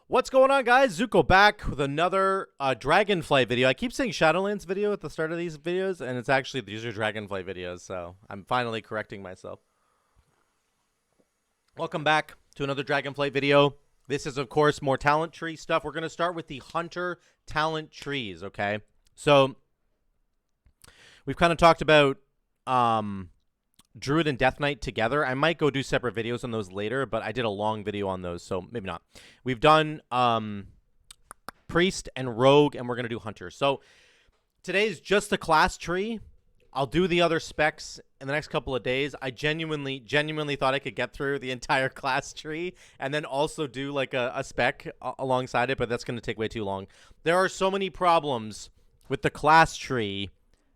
What's going on, guys? Zuko back with another Dragonflight video. I keep saying Shadowlands video at the start of these videos, and it's actually these are Dragonflight videos, so I'm finally correcting myself. Welcome back to another Dragonflight video. This is, of course, more talent tree stuff. We're going to start with the Hunter talent trees, okay? So, we've kind of talked about Druid and Death Knight together. I might go do separate videos on those later, but I did a long video on those, so maybe not. We've done Priest and Rogue, and we're going to do Hunter. So today is just the class tree. I'll do the other specs in the next couple of days. I genuinely thought I could get through the entire class tree and then also do like a spec alongside it, but that's going to take way too long. There are so many problems with the class tree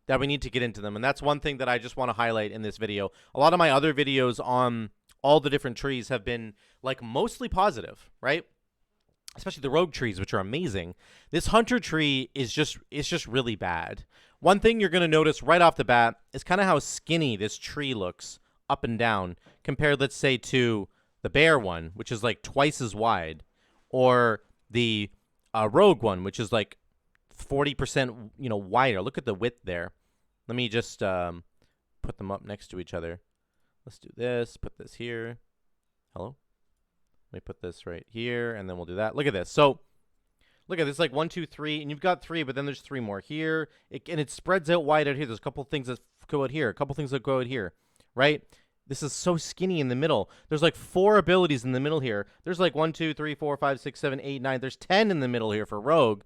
that we need to get into them, and that's one thing that I just want to highlight in this video. A lot of my other videos on all the different trees have been like mostly positive, right? Especially the rogue trees, which are amazing. This hunter tree is just really bad. One thing you're going to notice right off the bat is kind of how skinny this tree looks up and down compared, let's say, to the bear one, which is like twice as wide, or the rogue one, which is like 40%, wider. Look at the width there. Let me just put them up next to each other. Let's do this. Put this here. Hello? Let me put this right here, and then we'll do that. Look at this. So, look at this, like 1, 2, 3, and you've got 3, but then there's 3 more here. And it spreads out wide out here. There's a couple things that go out here, a couple things that go out here, right? This is so skinny in the middle. There's like 4 abilities in the middle here. There's like 1, 2, 3, 4, 5, 6, 7, 8, 9. There's 10 in the middle here for Rogue.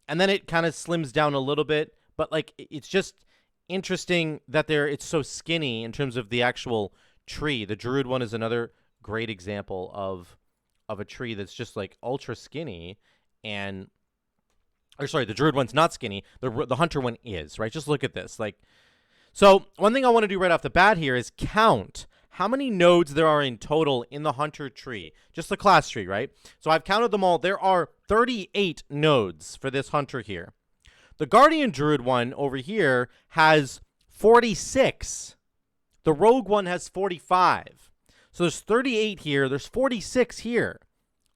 And then it kind of slims down a little bit, but like it's just interesting that it's so skinny in terms of the actual tree. The Druid one is another great example of a tree that's just like ultra skinny, and the Druid one's not skinny. The Hunter one is, right? Just look at this. Like, so one thing I want to do right off the bat here is count how many nodes there are in total in the Hunter tree. Just the class tree, right? So I've counted them all. There are 38 nodes for this Hunter here. The Guardian Druid one over here has 46. The Rogue one has 45. So there's 38 here. There's 46 here.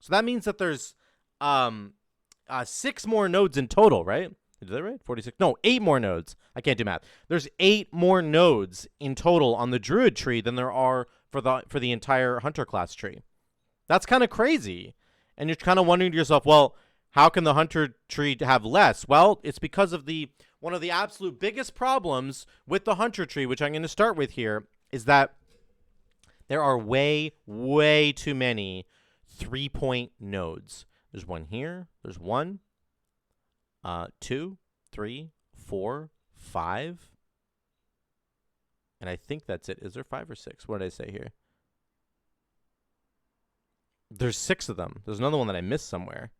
So that means that there's 6 more nodes in total, right? Is that right? 46? No, 8 more nodes. I can't do math. There's 8 more nodes in total on the Druid tree than there are for the entire Hunter class tree. That's kind of crazy. And you're kind of wondering to yourself, well, how can the Hunter tree have less? Well, it's because of one of the absolute biggest problems with the Hunter tree, which I'm going to start with here, is that there are way, way too many 3-point nodes. There's one here. There's 1, 2, 3, 4, 5. And I think that's it. Is there 5 or 6? What did I say here? There's 6 of them. There's another one that I missed somewhere.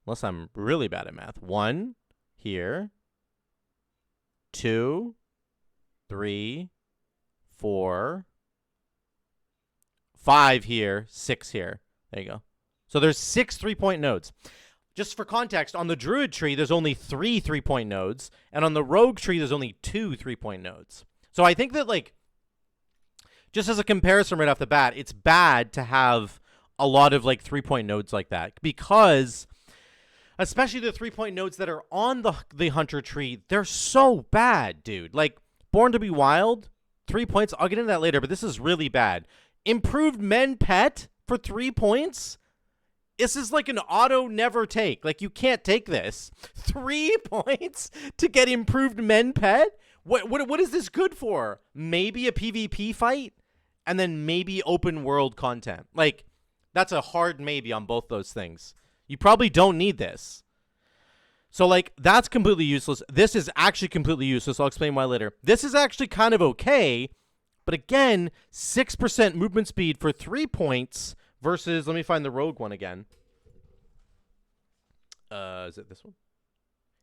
Unless I'm really bad at math. 1 here. 2, 3, 4, 5 here, 6 here. There you go. So there's 6 3-point nodes. Just for context, on the Druid tree, there's only 3 3-point nodes. And on the Rogue tree, there's only 2 3-point nodes. So I think that, like, just as a comparison right off the bat, it's bad to have a lot of, like, 3-point nodes like that. Because, especially the 3-point nodes that are on the Hunter tree, they're so bad, dude. Like, Born to be Wild, 3 points. I'll get into that later, but this is really bad. Improved Men Pet for 3 points? This is like an auto never take. Like, you can't take this. 3 points to get Improved Men Pet? What is this good for? Maybe a PvP fight? And then maybe open world content. Like, that's a hard maybe on both those things. You probably don't need this. So, like, that's completely useless. This is actually completely useless. I'll explain why later. This is actually kind of okay. But again, 6% movement speed for 3 points versus, let me find the Rogue one again. Is it this one?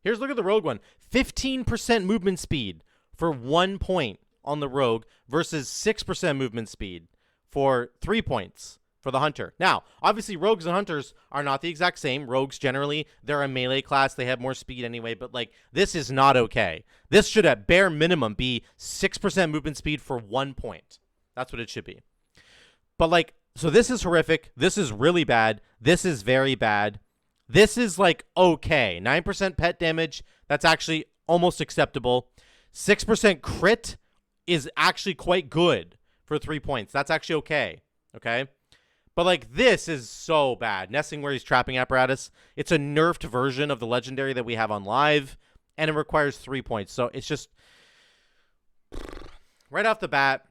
Look at the Rogue one. 15% movement speed for 1 point on the Rogue versus 6% movement speed for 3 points for the Hunter. Now, obviously, Rogues and Hunters are not the exact same. Rogues, generally, they're a melee class. They have more speed anyway, but, like, this is not okay. This should, at bare minimum, be 6% movement speed for 1 point. That's what it should be. But, like, so this is horrific. This is really bad. This is very bad. This is like okay. 9% pet damage, that's actually almost acceptable. 6% crit is actually quite good for 3 points. That's actually okay. Okay? But like this is so bad. Nesingwary's trapping apparatus. It's a nerfed version of the legendary that we have on live, and it requires 3 points. So it's just right off the bat,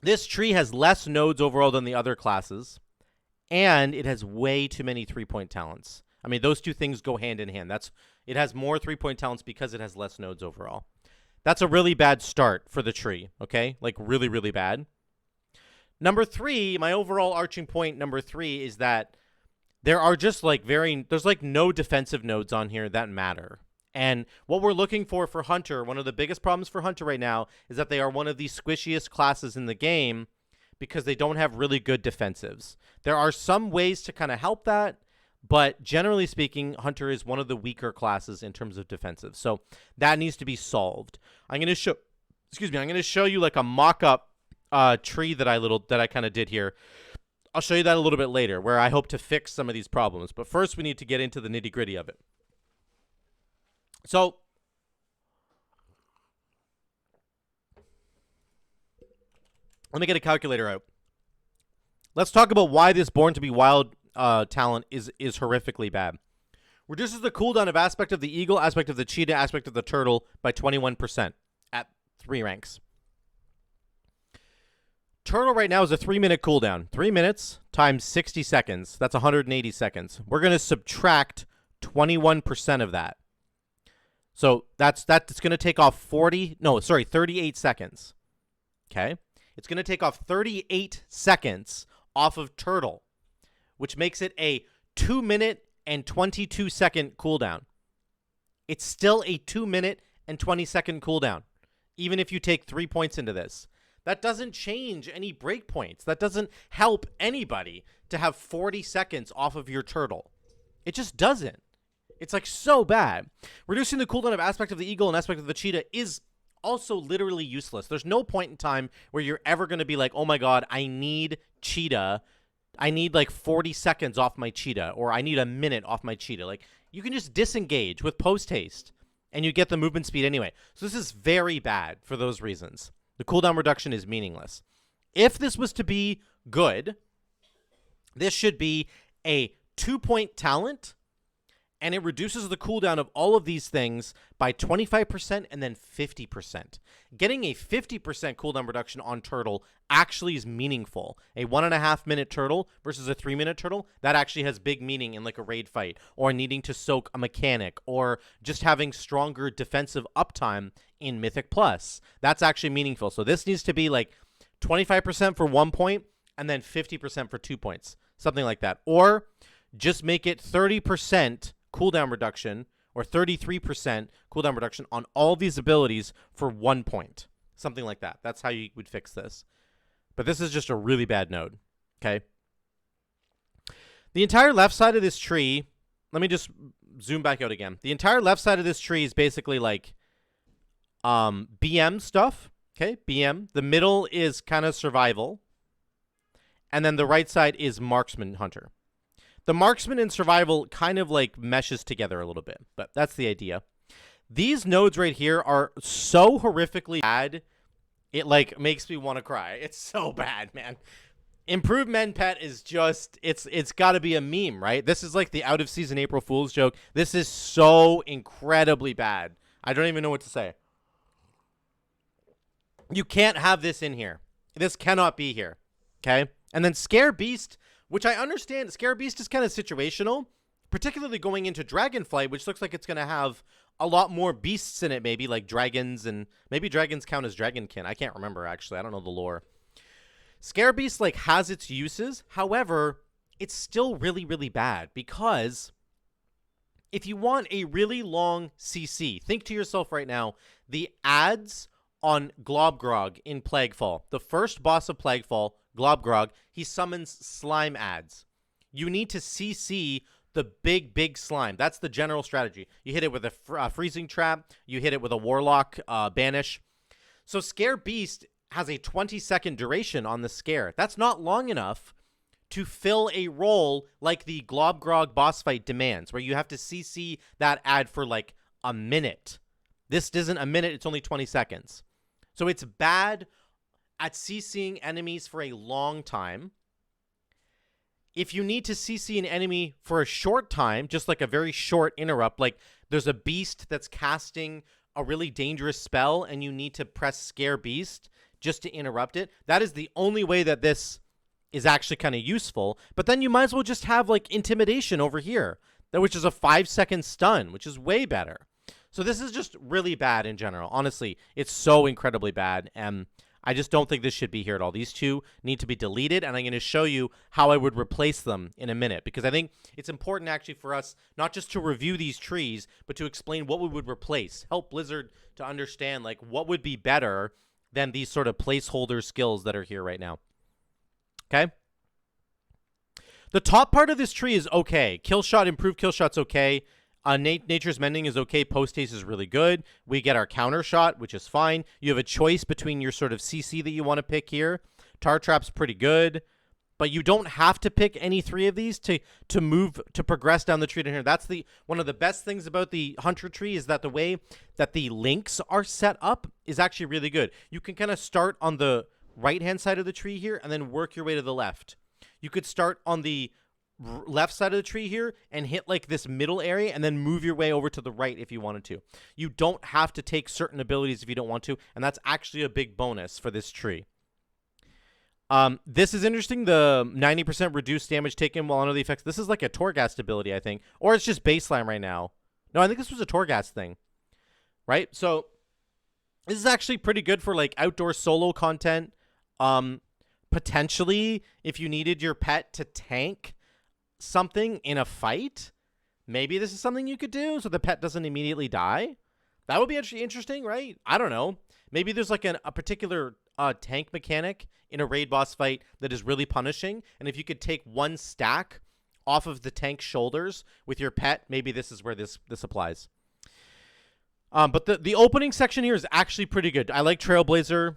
this tree has less nodes overall than the other classes, and it has way too many 3-point talents. I mean, those two things go hand in hand. It has more 3-point talents because it has less nodes overall. That's a really bad start for the tree, okay? Like really, really bad. Number 3, my overall arching point number 3 is that there are just like there's like no defensive nodes on here that matter. And what we're looking for Hunter, one of the biggest problems for Hunter right now is that they are one of the squishiest classes in the game because they don't have really good defensives. There are some ways to kind of help that, but generally speaking, Hunter is one of the weaker classes in terms of defensive. So that needs to be solved. I'm going to show you like a mock-up tree that I kind of did here. I'll show you that a little bit later where I hope to fix some of these problems. But first we need to get into the nitty-gritty of it. So let me get a calculator out. Let's talk about why this Born to be Wild talent is horrifically bad. Reduces the cooldown of aspect of the eagle, aspect of the cheetah, aspect of the turtle by 21% at 3 ranks. Turtle right now is a 3-minute cooldown. 3 minutes times 60 seconds. That's 180 seconds. We're going to subtract 21% of that. So that's going to take off 38 seconds. Okay? It's going to take off 38 seconds off of Turtle, which makes it a 2-minute and 22-second cooldown. It's still a 2-minute and 20-second cooldown, even if you take 3 points into this. That doesn't change any breakpoints. That doesn't help anybody to have 40 seconds off of your Turtle. It just doesn't. It's like so bad. Reducing the cooldown of aspect of the eagle and aspect of the cheetah is also literally useless. There's no point in time where you're ever going to be like, oh my god, I need cheetah. I need like 40 seconds off my cheetah, or I need a minute off my cheetah. Like, you can just disengage with post haste and you get the movement speed anyway. So this is very bad for those reasons. The cooldown reduction is meaningless. If this was to be good, this should be a 2-point talent, and it reduces the cooldown of all of these things by 25% and then 50%. Getting a 50% cooldown reduction on Turtle actually is meaningful. A 1.5-minute Turtle versus a 3-minute Turtle, that actually has big meaning in like a raid fight, or needing to soak a mechanic, or just having stronger defensive uptime in Mythic Plus. That's actually meaningful. So this needs to be like 25% for 1 point and then 50% for 2 points. Something like that. Or just make it 30% cooldown reduction, or 33% cooldown reduction on all these abilities for 1 point. Something like that. That's how you would fix this. But this is just a really bad node. Okay? The entire left side of this tree, let me just zoom back out again. The entire left side of this tree is basically like BM stuff. Okay? BM. The middle is kind of survival. And then the right side is Marksman Hunter. The Marksman and Survival kind of like meshes together a little bit, but that's the idea. These nodes right here are so horrifically bad, it like makes me want to cry. It's so bad, man. Improved Men Pet is just, it's got to be a meme, right? This is like the out-of-season April Fool's joke. This is so incredibly bad. I don't even know what to say. You can't have this in here. This cannot be here, okay? And then Scare Beast, which I understand, Scare Beast is kind of situational, particularly going into Dragonflight, which looks like it's going to have a lot more beasts in it, maybe, like dragons, and maybe dragons count as dragonkin. I can't remember, actually. I don't know the lore. Scare Beast, like, has its uses. However, it's still really, really bad, because if you want a really long CC, think to yourself right now, the ads on Globgrog in Plaguefall, the first boss of Plaguefall, Globgrog, he summons slime ads. You need to CC the big slime. That's the general strategy. You hit it with a freezing trap. You hit it with a warlock banish. So Scare Beast has a 20-second duration on the scare. That's not long enough to fill a role like the Glob Grog boss fight demands, where you have to CC that ad for like a minute. This isn't a minute, it's only 20 seconds. So it's bad at CCing enemies for a long time. If you need to CC an enemy for a short time, just like a very short interrupt, like there's a beast that's casting a really dangerous spell and you need to press Scare Beast just to interrupt it, that is the only way that this is actually kind of useful. But then you might as well just have like Intimidation over here, which is a 5-second stun, which is way better. So this is just really bad in general. Honestly, it's so incredibly bad, and I just don't think this should be here at all. These two need to be deleted, and I'm going to show you how I would replace them in a minute, because I think it's important actually for us not just to review these trees, but to explain what we would replace. Help Blizzard to understand like what would be better than these sort of placeholder skills that are here right now. Okay? The top part of this tree is okay. Kill shot, improved kill shot's okay. Nature's Mending is okay. Post haste is really good. We get our counter shot, which is fine. You have a choice between your sort of CC that you want to pick here. Tar Trap's pretty good, but you don't have to pick any three of these to move to progress down the tree to here. That's one of the best things about the Hunter tree is that the way that the links are set up is actually really good. You can kind of start on the right-hand side of the tree here and then work your way to the left. You could start on the left side of the tree here and hit like this middle area and then move your way over to the right if you wanted to. You don't have to take certain abilities if you don't want to, and that's actually a big bonus for this tree. This is interesting, the 90% reduced damage taken while under the effects. This is like a Torghast ability, I think, or it's just baseline right now. No, I think this was a Torghast thing, right? So this is actually pretty good for like outdoor solo content. Potentially, if you needed your pet to tank something in a fight, maybe this is something you could do so the pet doesn't immediately die. That would be actually interesting, right? I don't know. Maybe there's like a particular tank mechanic in a raid boss fight that is really punishing, and if you could take one stack off of the tank's shoulders with your pet, maybe this is where this applies. But the opening section here is actually pretty good. I like Trailblazer.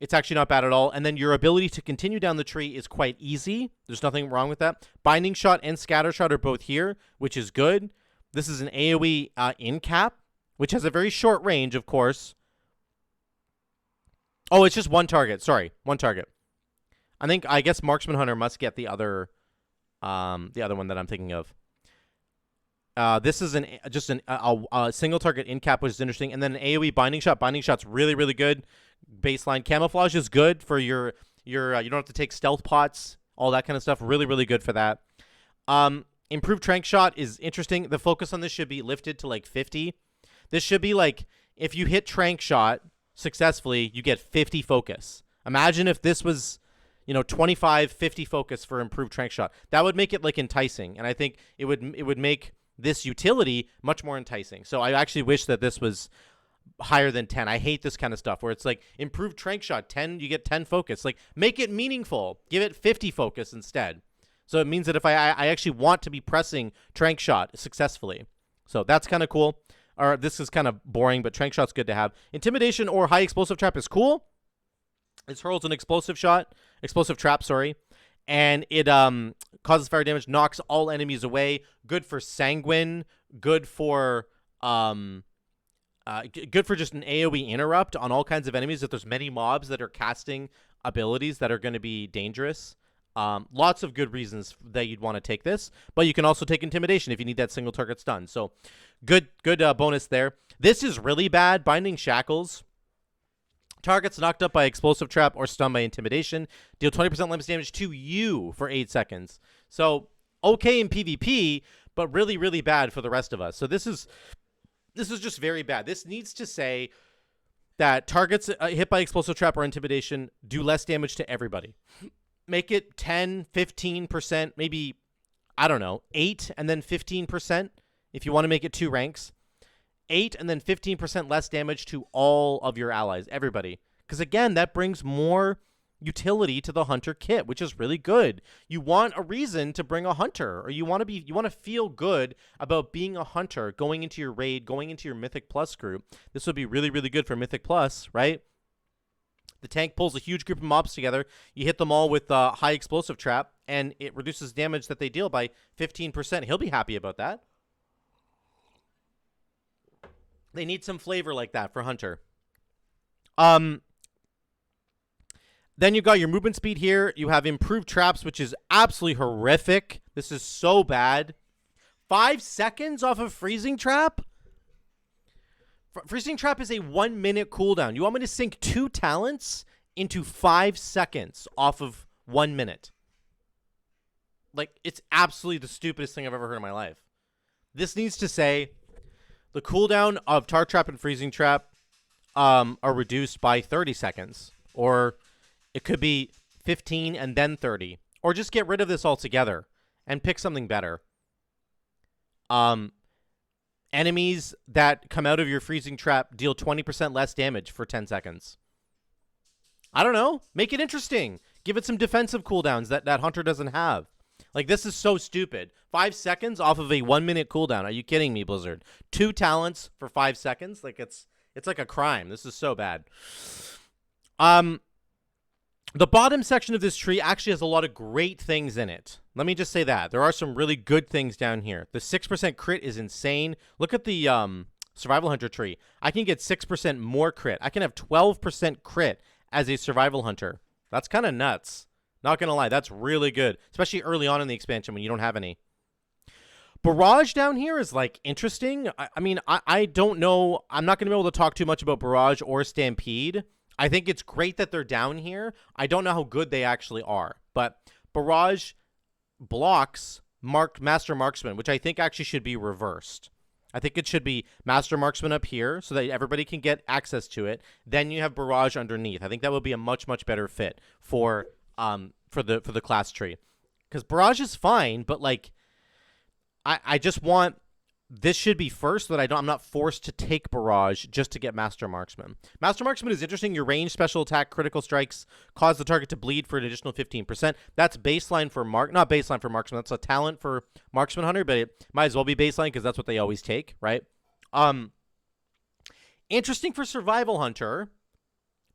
It's actually not bad at all. And then your ability to continue down the tree is quite easy. There's nothing wrong with that. Binding Shot and Scatter Shot are both here, which is good. This is an AoE in cap, which has a very short range, of course. Oh, it's just one target. Sorry, one target. I guess Marksman Hunter must get the other one that I'm thinking of. This is just a single target in cap, which is interesting. And then an AoE Binding Shot. Binding Shot's really, really good. Baseline Camouflage is good for your you don't have to take stealth pots, all that kind of stuff. Really, really good for that. Improved Tranq Shot is interesting. The focus on this should be lifted to like 50. This should be like if you hit Tranq Shot successfully, you get 50 focus. Imagine if this was 25, 50 focus for improved Tranq Shot. That would make it like enticing, and I think it would make this utility much more enticing. So I actually wish that this was higher than 10. I hate this kind of stuff where it's like improved Tranq Shot 10, you get 10 focus. Like make it meaningful. Give it 50 focus instead. So it means that if I actually want to be pressing Tranq Shot successfully. So that's kind of cool. Or this is kind of boring, but Tranq Shot's good to have. Intimidation or High Explosive Trap is cool. It hurls an explosive trap, sorry. And it causes fire damage, knocks all enemies away. Good for Sanguine. Good for just an AoE interrupt on all kinds of enemies if there's many mobs that are casting abilities that are going to be dangerous. Lots of good reasons that you'd want to take this, but you can also take Intimidation if you need that single target stun. So good bonus there. This is really bad. Binding Shackles. Targets knocked up by Explosive Trap or stunned by Intimidation. Deal 20% limits damage to you for 8 seconds. So okay in PvP, but really, really bad for the rest of us. So this is just very bad. This needs to say that targets hit by Explosive Trap or Intimidation do less damage to everybody. Make it 10, 15%, maybe, I don't know, 8 and then 15% if you want to make it 2 ranks. 8 and then 15% less damage to all of your allies, everybody. Because again, that brings more utility to the Hunter kit, which is really good. You want a reason to bring a Hunter, or you want to feel good about being a Hunter going into your raid, going into your Mythic Plus group. This would be really, really good for Mythic Plus, right? The tank pulls a huge group of mobs together. You hit them all with high explosive trap, and it reduces damage that they deal by 15%. He'll be happy about that. They need some flavor like that for Hunter. Then you got your movement speed here. You have improved traps, which is absolutely horrific. This is so bad. 5 seconds off of freezing trap? Freezing trap is a 1 minute cooldown. You want me to sink 2 talents into 5 seconds off of 1 minute? Like, it's absolutely the stupidest thing I've ever heard in my life. This needs to say the cooldown of tar trap and freezing trap are reduced by 30 seconds. Or it could be 15 and then 30. Or just get rid of this altogether and pick something better. Enemies that come out of your freezing trap deal 20% less damage for 10 seconds. I don't know. Make it interesting. Give it some defensive cooldowns that Hunter doesn't have. Like, this is so stupid. 5 seconds off of a 1 minute cooldown. Are you kidding me, Blizzard? 2 talents for 5 seconds? Like, it's like a crime. This is so bad. The bottom section of this tree actually has a lot of great things in it. Let me just say that. There are some really good things down here. The 6% crit is insane. Look at the Survival Hunter tree. I can get 6% more crit. I can have 12% crit as a Survival Hunter. That's kind of nuts. Not going to lie. That's really good. Especially early on in the expansion when you don't have any. Barrage down here is, like, interesting. I mean, I don't know. I'm not going to be able to talk too much about Barrage or Stampede. I think it's great that they're down here. I don't know how good they actually are. But Barrage blocks Master Marksman, which I think actually should be reversed. I think it should be Master Marksman up here so that everybody can get access to it. Then you have Barrage underneath. I think that would be a much, much better fit for the class tree. Because Barrage is fine, but, like, I just want... This should be first so that I'm not forced to take Barrage just to get Master Marksman. Master Marksman is interesting. Your range, special attack, critical strikes cause the target to bleed for an additional 15%. That's baseline for not baseline for Marksman. That's a talent for Marksman Hunter, but it might as well be baseline because that's what they always take, right? Interesting for Survival Hunter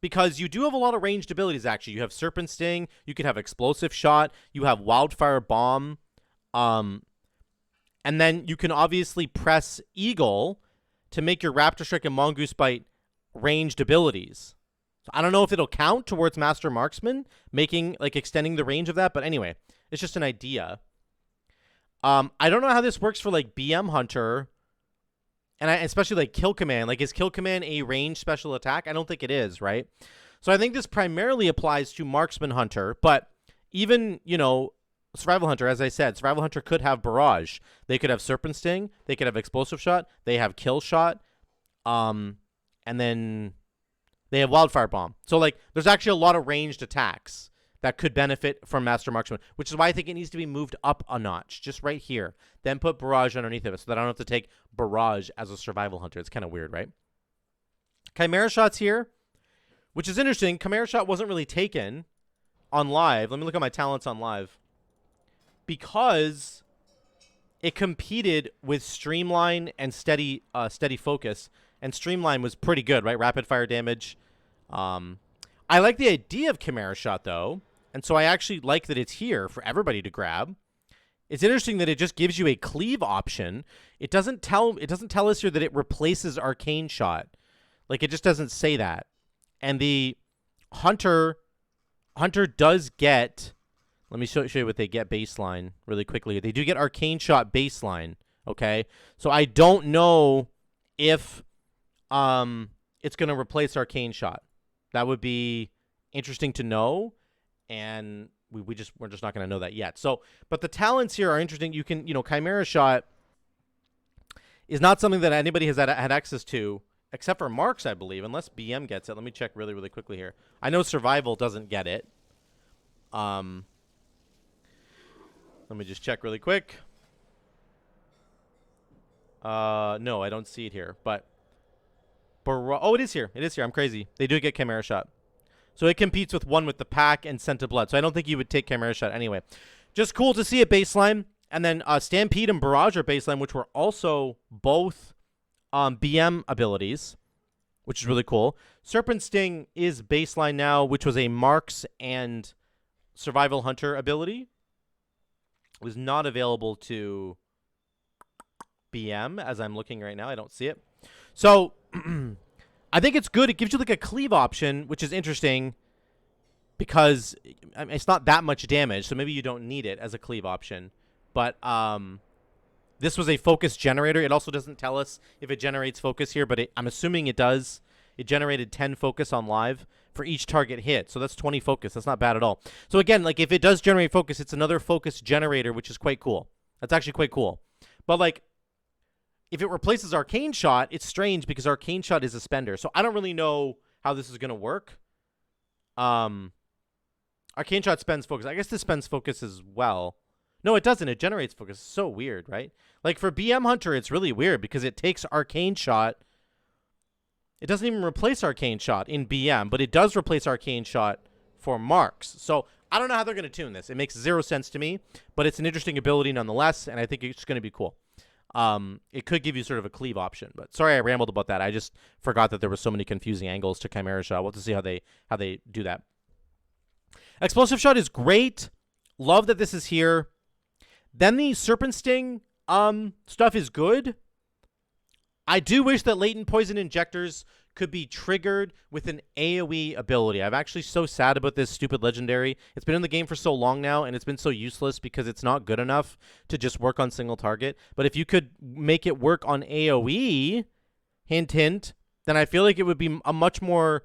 because you do have a lot of ranged abilities, actually. You have Serpent Sting. You could have Explosive Shot. You have Wildfire Bomb. And then you can obviously press Eagle to make your Raptor Strike and Mongoose Bite ranged abilities. So I don't know if it'll count towards Master Marksman, extending the range of that. But anyway, it's just an idea. I don't know how this works for, like, BM Hunter. And especially, like, Kill Command. Like, is Kill Command a ranged special attack? I don't think it is, right? So I think this primarily applies to Marksman Hunter. But even, you know... Survival Hunter, as I said, Survival Hunter could have Barrage. They could have Serpent Sting. They could have Explosive Shot. They have Kill Shot. And then they have Wildfire Bomb. So, like, there's actually a lot of ranged attacks that could benefit from Master Marksman, which is why I think it needs to be moved up a notch, just right here. Then put Barrage underneath of it so that I don't have to take Barrage as a Survival Hunter. It's kind of weird, right? Chimaera Shot's here, which is interesting. Chimaera Shot wasn't really taken on live. Let me look at my talents on live. Because it competed with Streamline and Steady Focus, and Streamline was pretty good, right? Rapid fire damage. I like the idea of Chimaera Shot, though, and so I actually like that it's here for everybody to grab. It's interesting that it just gives you a cleave option. It doesn't tell us here that it replaces Arcane Shot. Like, it just doesn't say that. And the Hunter does get... Let me show you what they get baseline really quickly. They do get Arcane Shot baseline, okay? So I don't know if it's going to replace Arcane Shot. That would be interesting to know, and we're just not going to know that yet. So, but the talents here are interesting. You can, Chimaera Shot is not something that anybody has had access to, except for Marks, I believe, unless BM gets it. Let me check really, really quickly here. I know Survival doesn't get it. Let me just check really quick. No, I don't see it here. But oh, it is here. It is here. I'm crazy. They do get Chimaera Shot. So it competes with one with the pack and Scent of Blood. So I don't think you would take Chimaera Shot anyway. Just cool to see it baseline. And then Stampede and Barrage are baseline, which were also both BM abilities, which is really cool. Serpent Sting is baseline now, which was a Marks and Survival Hunter ability. It was not available to BM, as I'm looking right now. I don't see it. So, I think it's good. It gives you like a cleave option, which is interesting because it's not that much damage, so maybe you don't need it as a cleave option. But this was a focus generator. It also doesn't tell us if it generates focus here, but I'm assuming it does. It generated 10 focus on live for each target hit, so that's 20 focus. That's not bad at all. So again, like if it does generate focus, it's another focus generator, which is quite cool. That's actually quite cool. But like, if it replaces Arcane Shot, it's strange because Arcane Shot is a spender. So I don't really know how this is going to work. Arcane Shot spends focus. I guess this spends focus as well. No, it doesn't. It generates focus. It's so weird, right? Like for BM Hunter, it's really weird because it takes Arcane Shot. It doesn't even replace Arcane Shot in BM, but it does replace Arcane Shot for Marks. So I don't know how they're going to tune this. It makes 0 sense to me, but it's an interesting ability nonetheless, and I think it's going to be cool. It could give you sort of a cleave option, but sorry I rambled about that. I just forgot that there were so many confusing angles to Chimaera Shot. We'll have to see how they do that. Explosive Shot is great. Love that this is here. Then the Serpent Sting stuff is good. I do wish that Latent Poison Injectors could be triggered with an AoE ability. I'm actually so sad about this stupid legendary. It's been in the game for so long now, and it's been so useless because it's not good enough to just work on single target. But if you could make it work on AoE, hint, hint, then I feel like it would be a much more,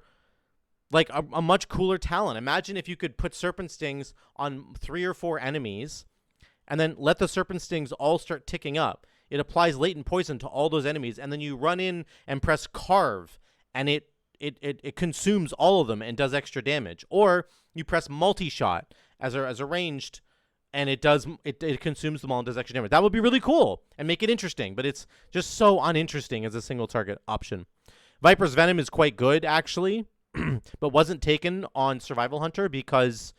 like a much cooler talent. Imagine if you could put Serpent Stings on 3 or 4 enemies and then let the Serpent Stings all start ticking up. It applies Latent Poison to all those enemies, and then you run in and press Carve, and it consumes all of them and does extra damage. Or you press Multi-Shot as a ranged, and it consumes them all and does extra damage. That would be really cool and make it interesting, but it's just so uninteresting as a single target option. Viper's Venom is quite good, actually, but wasn't taken on Survival Hunter because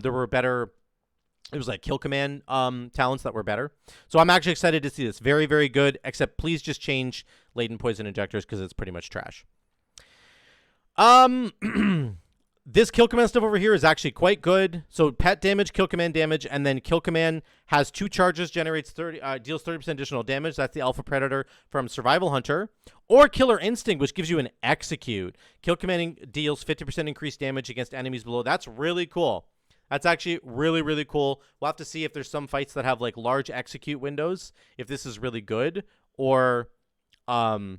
there were better... It was like kill command talents that were better. So I'm actually excited to see this. Very, very good, except please just change Latent Poison Injectors because it's pretty much trash. This kill command stuff over here is actually quite good. So pet damage, kill command damage, and then kill command has 2 charges, generates deals 30% additional damage. That's the Alpha Predator from Survival Hunter. Or Killer Instinct, which gives you an execute. Kill command deals 50% increased damage against enemies below. That's really cool. That's actually really, really cool. We'll have to see if there's some fights that have like large execute windows, if this is really good, or there's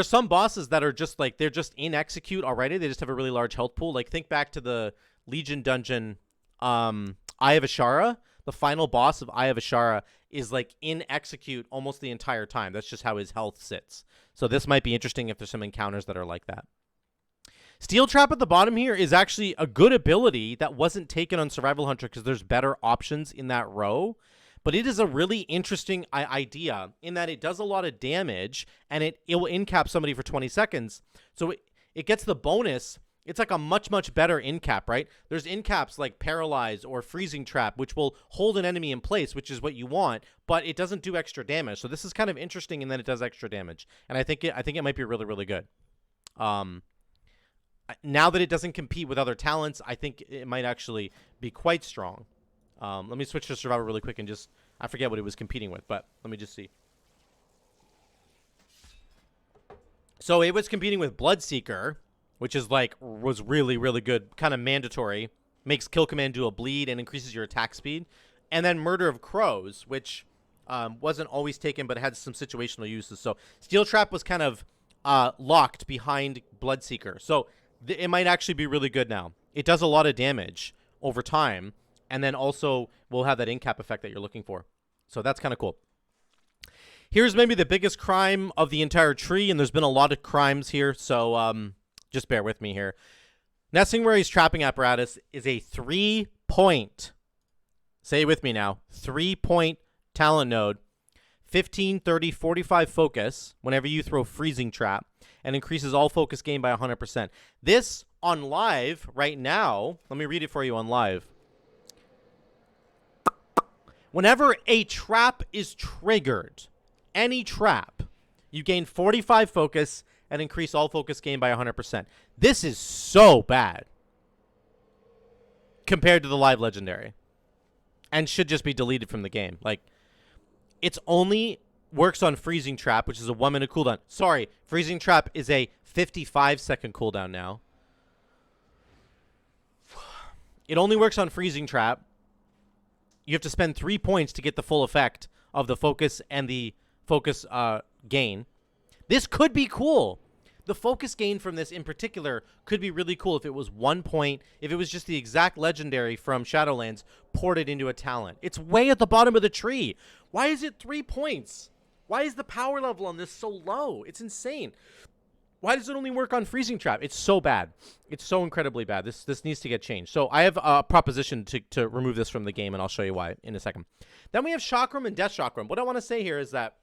some bosses that are just like, they're just in execute already. They just have a really large health pool. Like think back to the Legion dungeon, Eye of Ashara. The final boss of Eye of Ashara is like in execute almost the entire time. That's just how his health sits. So this might be interesting if there's some encounters that are like that. Steel Trap at the bottom here is actually a good ability that wasn't taken on Survival Hunter because there's better options in that row. But it is a really interesting idea in that it does a lot of damage and it will incap somebody for 20 seconds. So it gets the bonus. It's like a much, much better incap, right? There's incaps like Paralyze or Freezing Trap, which will hold an enemy in place, which is what you want, but it doesn't do extra damage. So this is kind of interesting in that it does extra damage. And I think it might be really, really good. Now that it doesn't compete with other talents, I think it might actually be quite strong. Let me switch to Survivor really quick and just... I forget what it was competing with, but let me just see. So it was competing with Bloodseeker, which is like... was really, really good. Kind of mandatory. Makes Kill Command do a bleed and increases your attack speed. And then Murder of Crows, which wasn't always taken, but had some situational uses. So Steel Trap was kind of locked behind Bloodseeker. So... it might actually be really good now. It does a lot of damage over time, and then also will have that incap effect that you're looking for. So that's kind of cool. Here's maybe the biggest crime of the entire tree, and there's been a lot of crimes here, so just bear with me here. Nesingwary's Trapping Apparatus is a 3-point, say it with me now, 3-point talent node, 15, 30, 45 focus whenever you throw Freezing Trap, and increases all focus gain by 100%. This, on live, right now, let me read it for you on live. Whenever a trap is triggered, any trap, you gain 45 focus and increase all focus gain by 100%. This is so bad compared to the live legendary, and should just be deleted from the game. Like, it's only works on Freezing Trap, which is a 1 minute cooldown. Sorry, Freezing Trap is a 55-second cooldown now. It only works on Freezing Trap. You have to spend 3 points to get the full effect of the focus and the focus gain. This could be cool. The focus gain from this in particular could be really cool if it was 1 point, if it was just the exact legendary from Shadowlands ported into a talent. It's way at the bottom of the tree. Why is it 3 points? Why is the power level on this so low? It's insane. Why does it only work on Freezing Trap? It's so bad. It's so incredibly bad. This needs to get changed. So I have a proposition to remove this from the game, and I'll show you why in a second. Then we have Chakram and Death Chakram. What I want to say here is that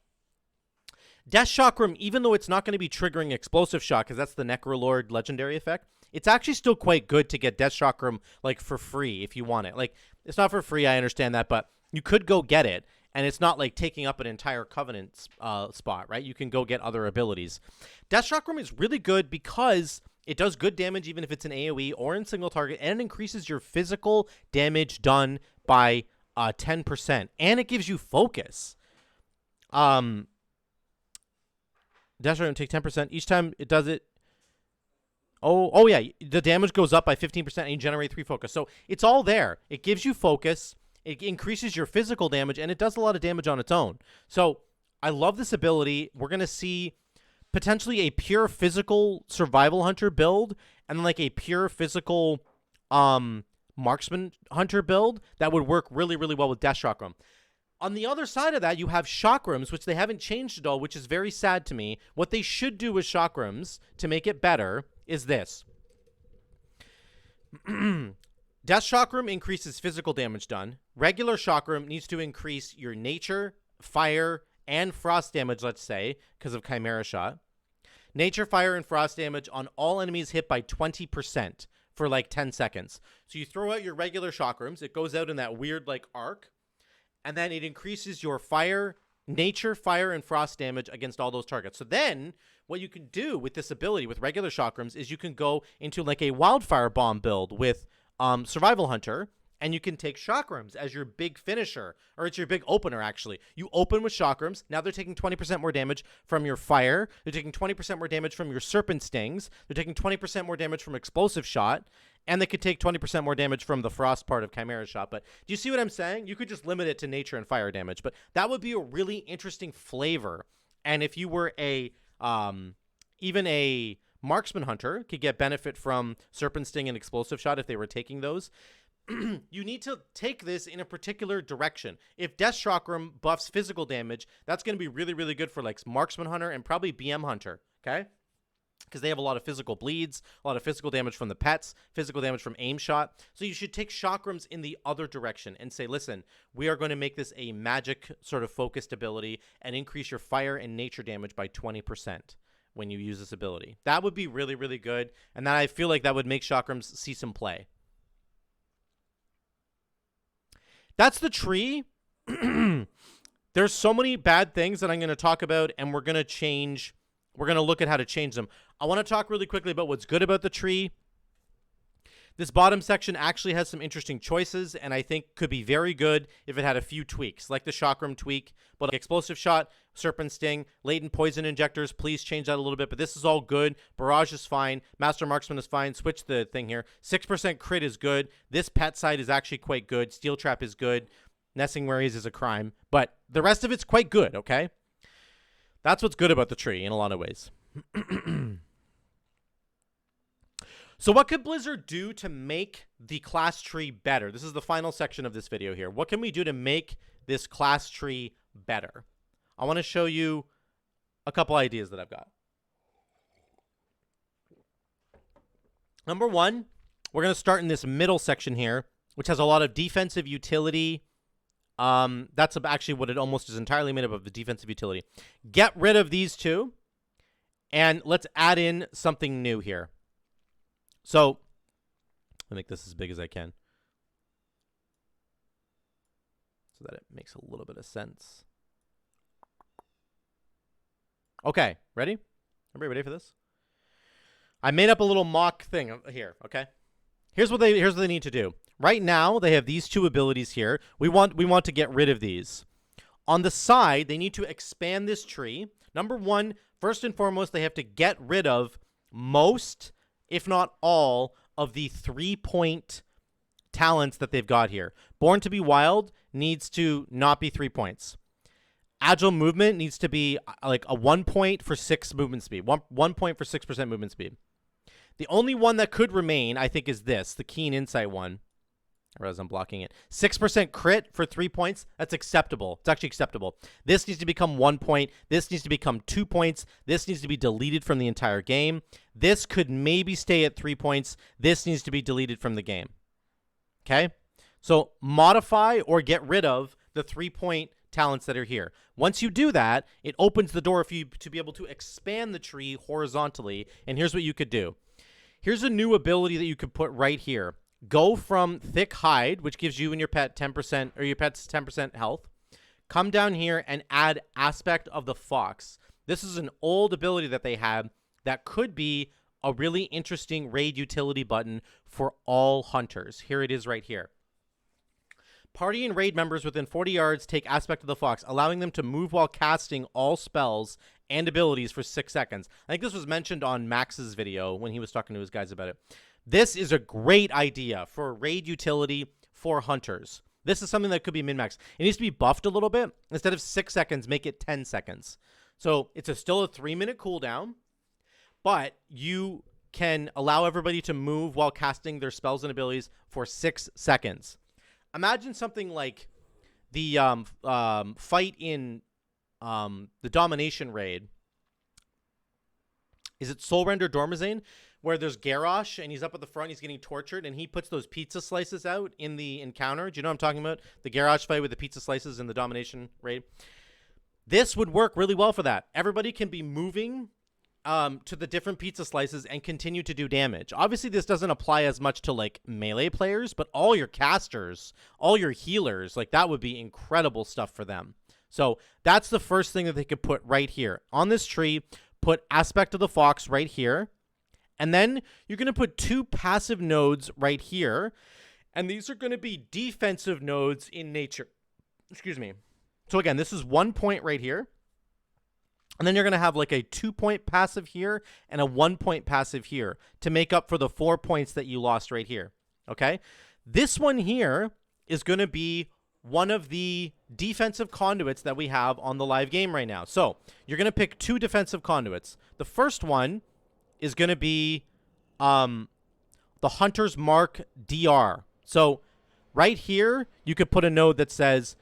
Death Chakram, even though it's not going to be triggering Explosive Shot, because that's the Necrolord legendary effect, it's actually still quite good to get Death Chakram, like, for free if you want it. Like, it's not for free, I understand that, but you could go get it, and it's not, like, taking up an entire Covenant spot, right? You can go get other abilities. Death Chakram is really good because it does good damage even if it's an AoE or in single target, and it increases your physical damage done by 10%, and it gives you focus. Death Chakram take 10% each time it does it. Oh yeah, the damage goes up by 15% and you generate 3 focus. So it's all there. It gives you focus, it increases your physical damage, and it does a lot of damage on its own. So I love this ability. We're going to see potentially a pure physical survival hunter build and then like a pure physical marksman hunter build that would work really, really well with Death Chakram. On the other side of that, you have Chakrams, which they haven't changed at all, which is very sad to me. What they should do with Chakrams to make it better is this. Death Chakram increases physical damage done. Regular Chakram needs to increase your nature, fire, and frost damage, let's say, because of Chimaera Shot. Nature, fire, and frost damage on all enemies hit by 20% for like 10 seconds. So you throw out your regular Chakrams. It goes out in that weird like arc. And then it increases your fire, nature, fire, and frost damage against all those targets. So then what you can do with this ability with regular Chakrams is you can go into like a wildfire bomb build with Survival Hunter, and you can take Chakrams as your big finisher, or it's your big opener, actually. You open with Chakrams. Now they're taking 20% more damage from your fire. They're taking 20% more damage from your Serpent Stings. They're taking 20% more damage from Explosive Shot. And they could take 20% more damage from the frost part of Chimaera Shot. But do you see what I'm saying? You could just limit it to nature and fire damage. But that would be a really interesting flavor. And if you were a even a Marksman Hunter could get benefit from Serpent Sting and Explosive Shot if they were taking those. You need to take this in a particular direction. If Death Chakram buffs physical damage, that's going to be really, really good for like Marksman Hunter and probably BM Hunter, okay? Because they have a lot of physical bleeds, a lot of physical damage from the pets, physical damage from aim shot. So you should take Chakrams in the other direction and say, listen, we are going to make this a magic sort of focused ability and increase your fire and nature damage by 20% when you use this ability. That would be really, really good. And that I feel like that would make Chakrams see some play. That's the tree. There's so many bad things that I'm going to talk about, and we're going to change. We're going to look at how to change them. I want to talk really quickly about what's good about the tree. This bottom section actually has some interesting choices, and I think could be very good if it had a few tweaks, like the Chakram tweak, but like Explosive Shot, Serpent Sting, Latent Poison Injectors, please change that a little bit, but this is all good. Barrage is fine. Master Marksman is fine. Switch the thing here. 6% crit is good. This pet side is actually quite good. Steel Trap is good. Nesingwary's is a crime, but the rest of it's quite good, okay? That's what's good about the tree in a lot of ways. So what could Blizzard do to make the class tree better? This is the final section of this video here. What can we do to make this class tree better? I want to show you a couple ideas that I've got. Number one, we're going to start in this middle section here, which has a lot of defensive utility. That's actually what it almost is entirely made up of, the defensive utility. Get rid of these two, and let's add in something new here. So, I'll make this as big as I can so that it makes a little bit of sense. Okay, ready? Everybody ready for this? I made up a little mock thing here, okay? Here's what they need to do. Right now, they have these two abilities here. We want to get rid of these. On the side, they need to expand this tree. Number one, first and foremost, they have to get rid of most, if not all, of the 3-point talents that they've got here. Born to be Wild needs to not be 3 points. Agile movement needs to be like a 1 point for 6 movement speed. One point for 6% movement speed. The only one that could remain, I think, is this, the Keen Insight one. I realize I'm blocking it. 6% crit for 3 points. That's acceptable. It's actually acceptable. This needs to become 1 point. This needs to become 2 points. This needs to be deleted from the entire game. This could maybe stay at 3 points. This needs to be deleted from the game. Okay? So modify or get rid of the 3-point talents that are here. Once you do that, it opens the door for you to be able to expand the tree horizontally. And here's what you could do. Here's a new ability that you could put right here. Go from Thick Hide, which gives you and your pet 10%, or your pet's 10% health. Come down here and add Aspect of the Fox. This is an old ability that they had that could be a really interesting raid utility button for all hunters. Here it is right here. Party and raid members within 40 yards take Aspect of the Fox, allowing them to move while casting all spells and abilities for 6 seconds. I think this was mentioned on Max's video when he was talking to his guys about it. This is a great idea for raid utility for hunters. This is something that could be min-max. It needs to be buffed a little bit. Instead of 6 seconds, make it 10 seconds. So it's still a 3-minute cooldown, but you can allow everybody to move while casting their spells and abilities for 6 seconds. Imagine something like the fight in the Domination raid. Is it Soul Render Dormazane? Where there's Garrosh and he's up at the front, he's getting tortured, and he puts those pizza slices out in the encounter. Do you know what I'm talking about? The Garrosh fight with the pizza slices in the Domination raid. This would work really well for that. Everybody can be moving to the different pizza slices and continue to do damage. Obviously, this doesn't apply as much to like melee players, but all your casters, all your healers, like that would be incredible stuff for them. So that's the first thing that they could put right here. On this tree, put Aspect of the Fox right here. And then you're going to put 2 passive nodes right here. And these are going to be defensive nodes in nature. Excuse me. So again, this is 1 point right here. And then you're going to have like a 2-point passive here and a 1-point passive here to make up for the 4 points that you lost right here. Okay? This one here is going to be one of the defensive conduits that we have on the live game right now. So you're going to pick 2 defensive conduits. The first one is going to be the Hunter's Mark DR. So right here, you could put a node that says,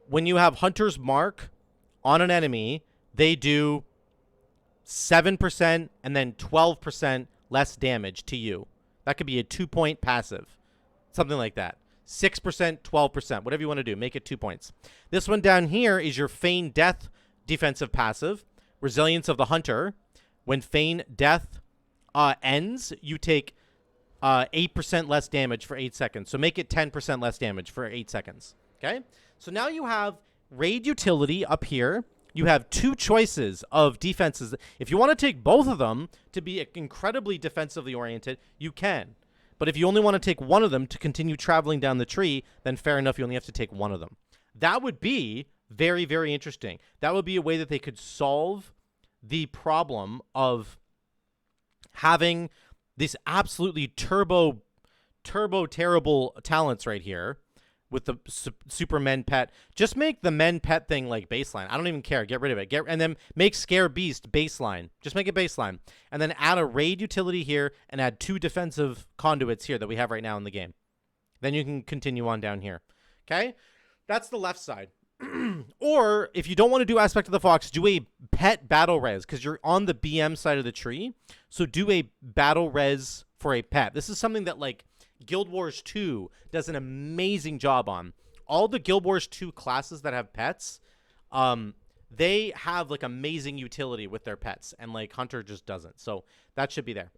when you have Hunter's Mark on an enemy, they do 7% and then 12% less damage to you. That could be a 2-point passive. Something like that. 6%, 12%, whatever you want to do. Make it 2 points. This one down here is your Feign Death defensive passive. Resilience of the Hunter. When Feign Death ends, you take 8% less damage for 8 seconds. So make it 10% less damage for 8 seconds. Okay? So now you have raid utility up here. You have 2 choices of defenses. If you want to take both of them to be incredibly defensively oriented, you can. But if you only want to take one of them to continue traveling down the tree, then fair enough, you only have to take one of them. That would be very, very interesting. That would be a way that they could solve the problem of having these absolutely turbo terrible talents right here with the super men pet. Just make the men pet thing like baseline. I don't even care. Get rid of it. And then make Scare Beast baseline. Just make it baseline. And then add a raid utility here and add 2 defensive conduits here that we have right now in the game. Then you can continue on down here. Okay? That's the left side. Or if you don't want to do Aspect of the Fox, do a pet battle res because you're on the BM side of the tree. So do a battle res for a pet. This is something that like Guild Wars 2 does an amazing job on. All the Guild Wars 2 classes that have pets, they have like amazing utility with their pets, and like Hunter just doesn't. So that should be there.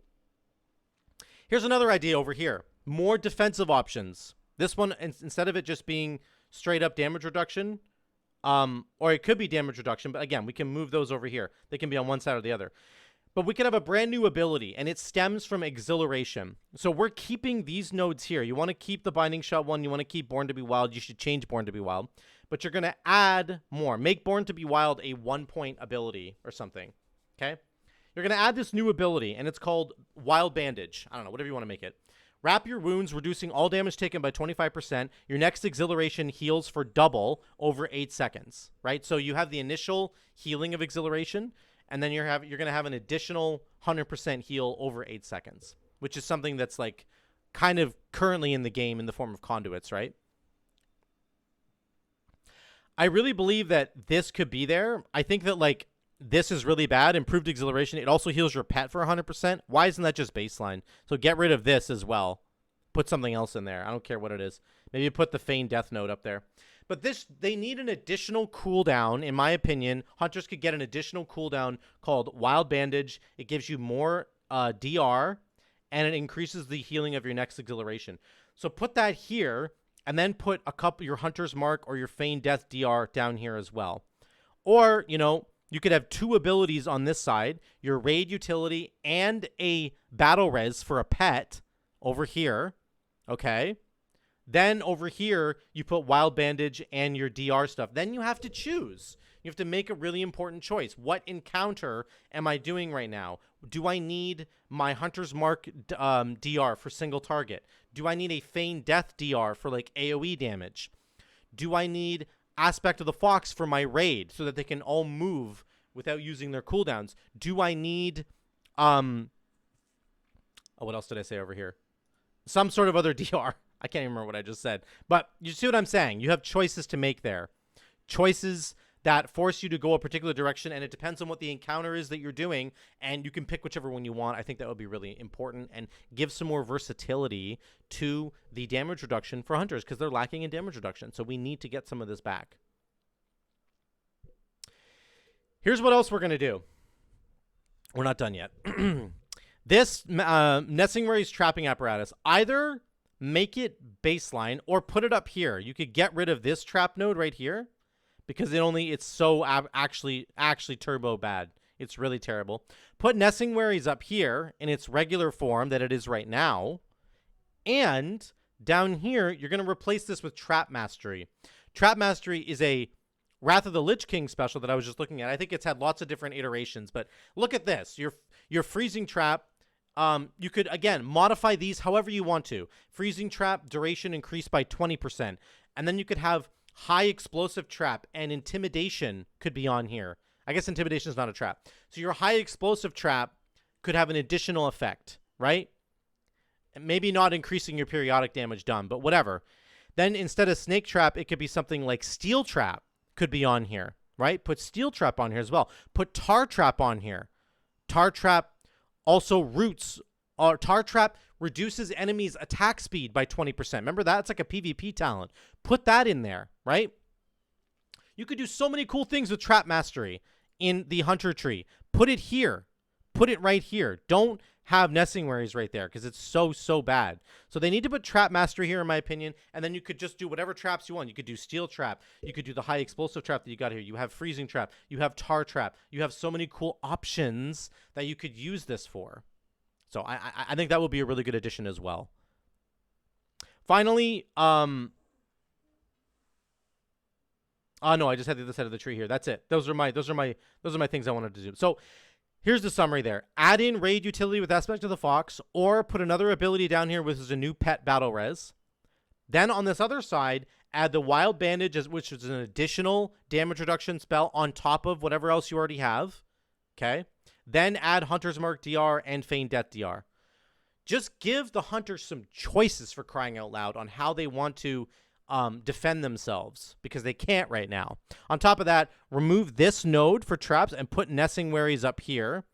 Here's another idea over here. More defensive options. This one, instead of it just being straight up damage reduction, or it could be damage reduction, but again, we can move those over here. They can be on one side or the other. But we could have a brand new ability, and it stems from Exhilaration. So we're keeping these nodes here. You want to keep the Binding Shot one. You want to keep Born to be Wild. You should change Born to be Wild. But you're going to add more. Make Born to be Wild a 1-point ability or something. Okay? You're going to add this new ability, and it's called Wild Bandage. I don't know, whatever you want to make it. Wrap your wounds, reducing all damage taken by 25%. Your next Exhilaration heals for double over 8 seconds. Right? So you have the initial healing of Exhilaration, and then you're going to have an additional 100% heal over 8 seconds, which is something that's like kind of currently in the game in the form of conduits, right? I really believe that this could be there. I think that like this is really bad. Improved Exhilaration. It also heals your pet for 100%. Why isn't that just baseline? So get rid of this as well. Put something else in there. I don't care what it is. Maybe put the Feign Death Note up there. But this, they need an additional cooldown, in my opinion. Hunters could get an additional cooldown called Wild Bandage. It gives you more DR, and it increases the healing of your next Exhilaration. So put that here, and then put a couple your Hunter's Mark or your Feign Death DR down here as well. Or, you know, you could have 2 abilities on this side, your Raid Utility and a Battle Res for a pet over here, okay? Then over here, you put Wild Bandage and your DR stuff. Then you have to choose. You have to make a really important choice. What encounter am I doing right now? Do I need my Hunter's Mark DR for single target? Do I need a Feign Death DR for like AoE damage? Do I need Aspect of the Fox for my raid so that they can all move without using their cooldowns? Do I need oh, what else did I say over here? Some sort of other DR. I can't even remember what I just said. But you see what I'm saying? You have choices to make there. Choices that force you to go a particular direction, and it depends on what the encounter is that you're doing, and you can pick whichever one you want. I think that would be really important and give some more versatility to the damage reduction for hunters because they're lacking in damage reduction. So we need to get some of this back. Here's what else we're going to do. We're not done yet. This Nesingwary's trapping apparatus, either make it baseline or put it up here. You could get rid of this trap node right here because it's so actually turbo bad. It's really terrible. Put Nesingwary's up here in its regular form that it is right now. And down here, you're going to replace this with Trap Mastery. Trap Mastery is a Wrath of the Lich King special that I was just looking at. I think it's had lots of different iterations, but look at this. Your Freezing Trap, you could, again, modify these however you want to. Freezing Trap duration increased by 20%. And then you could have High Explosive Trap, and Intimidation could be on here. I guess Intimidation is not a trap. So your High Explosive Trap could have an additional effect, right? Maybe not increasing your periodic damage done, but whatever. Then instead of Snake Trap, it could be something like Steel Trap could be on here, right? Put Steel Trap on here as well. Put Tar Trap on here. Tar Trap also Tar Trap reduces enemies' attack speed by 20%. Remember that? It's like a PvP talent. Put that in there, right? You could do so many cool things with Trap Mastery in the Hunter tree. Put it here. Put it right here. Don't have Nesingwary's right there because it's so bad. So they need to put Trap Mastery here, in my opinion, and then you could just do whatever traps you want. You could do Steel Trap. You could do the High Explosive Trap that you got here. You have Freezing Trap. You have Tar Trap. You have so many cool options that you could use this for. So I think that would be a really good addition as well. Finally, oh no, I just had the other side of the tree here. That's it. Those are my things I wanted to do. So here's the summary there. Add in Raid Utility with Aspect of the Fox, or put another ability down here, which is a new pet battle res. Then on this other side, add the Wild Bandage, which is an additional damage reduction spell on top of whatever else you already have. Okay. Then add Hunter's Mark DR and Feign Death DR. Just give the hunters some choices, for crying out loud, on how they want to defend themselves, because they can't right now. On top of that, remove this node for traps and put Nesingwary's up here.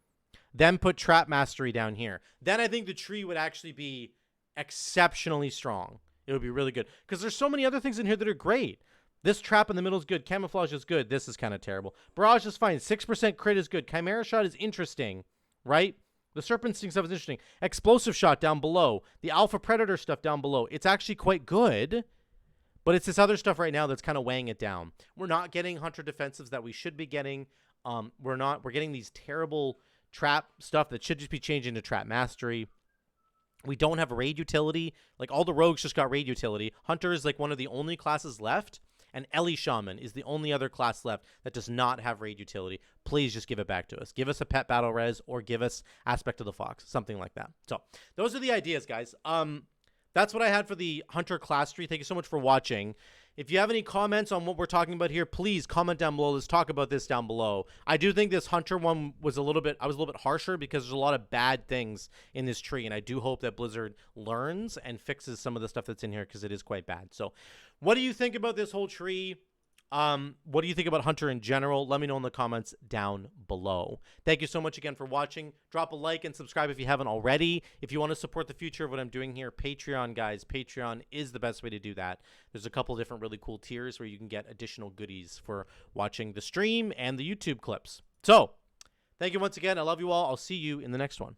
Then put Trap Mastery down here. Then I think the tree would actually be exceptionally strong. It would be really good because there's so many other things in here that are great. This trap in the middle is good. Camouflage is good. This is kind of terrible. Barrage is fine. 6% crit is good. Chimaera Shot is interesting, right? The Serpent Sting stuff is interesting. Explosive Shot down below. The Alpha Predator stuff down below. It's actually quite good, but it's this other stuff right now that's kind of weighing it down. We're not getting Hunter defensives that we should be getting. We're getting these terrible trap stuff that should just be changing to trap mastery. We don't have raid utility. Like, all the rogues just got raid utility. Hunter is like one of the only classes left, and Ellie Shaman is the only other class left that does not have raid utility. Please just give it back to us. Give us a pet battle res, or give us Aspect of the Fox, something like that. So those are the ideas, guys. That's what I had for the Hunter class tree. Thank you so much for watching. If you have any comments on what we're talking about here, please comment down below. Let's talk about this down below. I do think this Hunter one was I was a little bit harsher because there's a lot of bad things in this tree, and I do hope that Blizzard learns and fixes some of the stuff that's in here because it is quite bad. So what do you think about this whole tree? What do you think about Hunter in general? Let me know in the comments down below. Thank you so much again for watching. Drop a like and subscribe if you haven't already. If you want to support the future of what I'm doing here, Patreon, guys. Patreon is the best way to do that. There's a couple different really cool tiers where you can get additional goodies for watching the stream and the YouTube clips. So, thank you once again. I love you all. I'll see you in the next one.